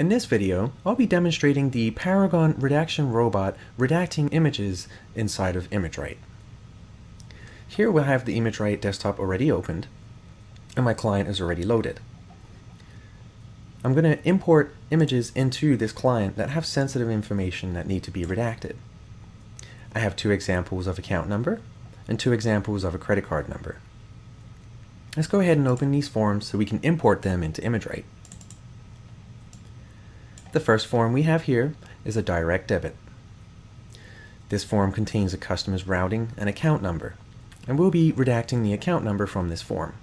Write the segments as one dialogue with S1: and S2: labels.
S1: In this video, I'll be demonstrating the Paragon Redaction Robot redacting images inside of ImageRight. Here we'll have the ImageRight desktop already opened, and my client is already loaded. I'm going to import images into this client that have sensitive information that need to be redacted. I have two examples of account number and two examples of a credit card number. Let's go ahead and open these forms so we can import them into ImageRight. The first form we have here is a direct debit. This form contains a customer's routing and account number, and we'll be redacting the account number from this form.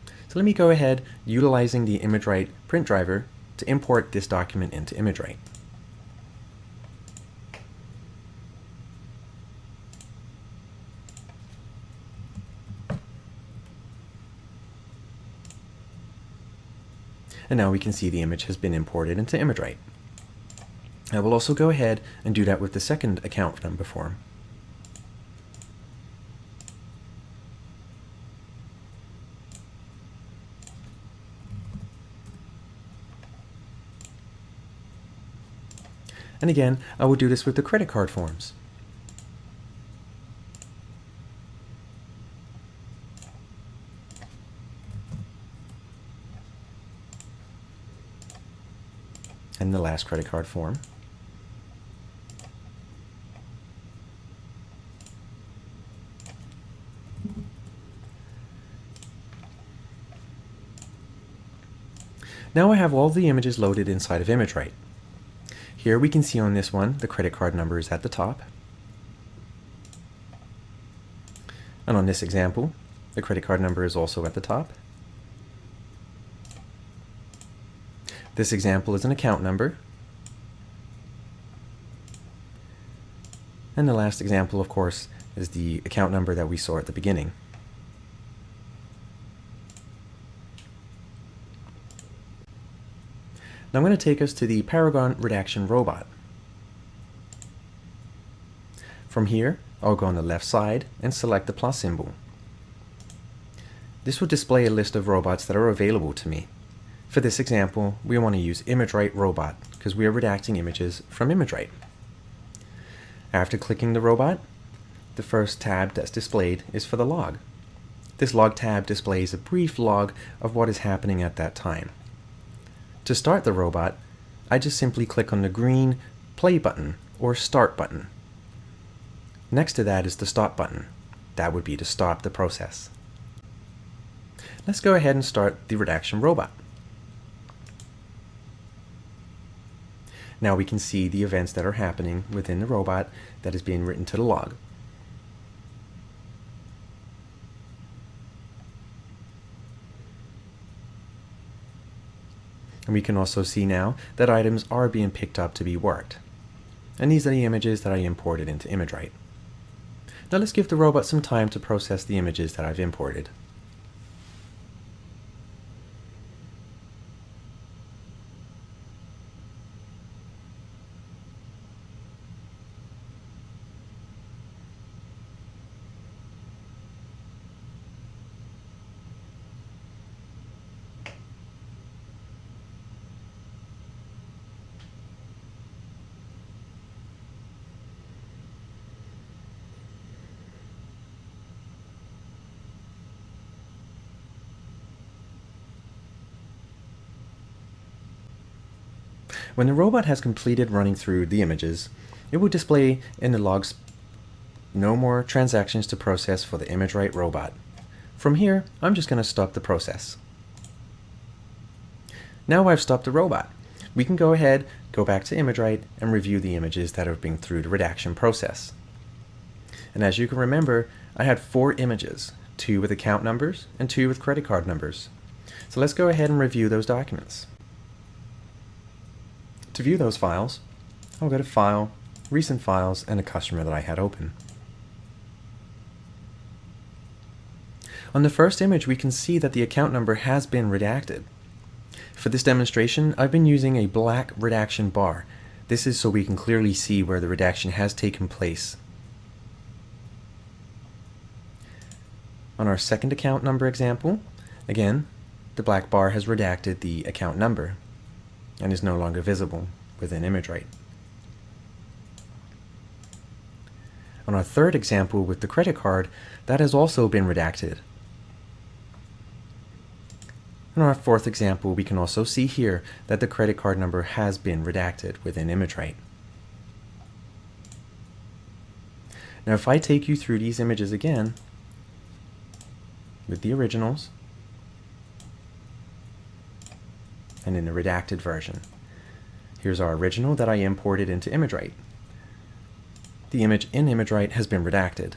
S1: So let me go ahead, utilizing the ImageRight print driver, to import this document into ImageRight. And now we can see the image has been imported into ImageRight. I will also go ahead and do that with the second account number form. And again, I will do this with the credit card forms. And the last credit card form. Now I have all the images loaded inside of ImageRight. Here we can see on this one, the credit card number is at the top. And on this example, the credit card number is also at the top. This example is an account number. And the last example, of course, is the account number that we saw at the beginning. Now I'm going to take us to the Paragon Redaction Robot. From here, I'll go on the left side and select the plus symbol. This will display a list of robots that are available to me. For this example, we want to use ImageRight Robot because we are redacting images from ImageRight. After clicking the robot, the first tab that's displayed is for the log. This log tab displays a brief log of what is happening at that time. To start the robot, I just simply click on the green play button or start button. Next to that is the stop button. That would be to stop the process. Let's go ahead and start the redaction robot. Now we can see the events that are happening within the robot that is being written to the log. And we can also see now that items are being picked up to be worked. And these are the images that I imported into ImageRight. Now let's give the robot some time to process the images that I've imported. When the robot has completed running through the images, it will display in the logs no more transactions to process for the ImageRight robot. From here, I'm just going to stop the process. Now I've stopped the robot. We can go ahead, go back to ImageRight, and review the images that have been through the redaction process. And as you can remember, I had 4 images, 2 with account numbers and 2 with credit card numbers. So let's go ahead and review those documents. To view those files, I'll go to File, Recent Files, and a customer that I had open. On the first image, we can see that the account number has been redacted. For this demonstration, I've been using a black redaction bar. This is so we can clearly see where the redaction has taken place. On our second account number example, again, the black bar has redacted the account number. and is no longer visible within ImageRight. On our third example with the credit card, that has also been redacted. In our fourth example, we can also see here that the credit card number has been redacted within ImageRight. Now if I take you through these images again, with the originals, and in the redacted version. Here's our original that I imported into ImageRight. The image in ImageRight has been redacted.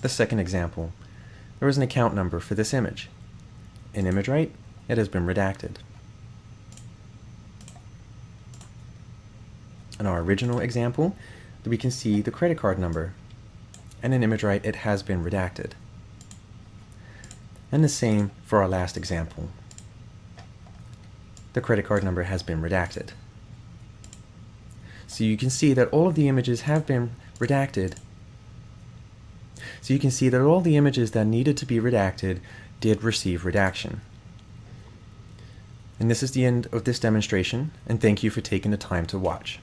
S1: The second example, there is an account number for this image. In ImageRight, it has been redacted. In our original example, we can see the credit card number, and in ImageRight, it has been redacted. And the same for our last example. The credit card number has been redacted. So you can see that all of the images have been redacted. So you can see that all the images that needed to be redacted did receive redaction. And this is the end of this demonstration, and thank you for taking the time to watch.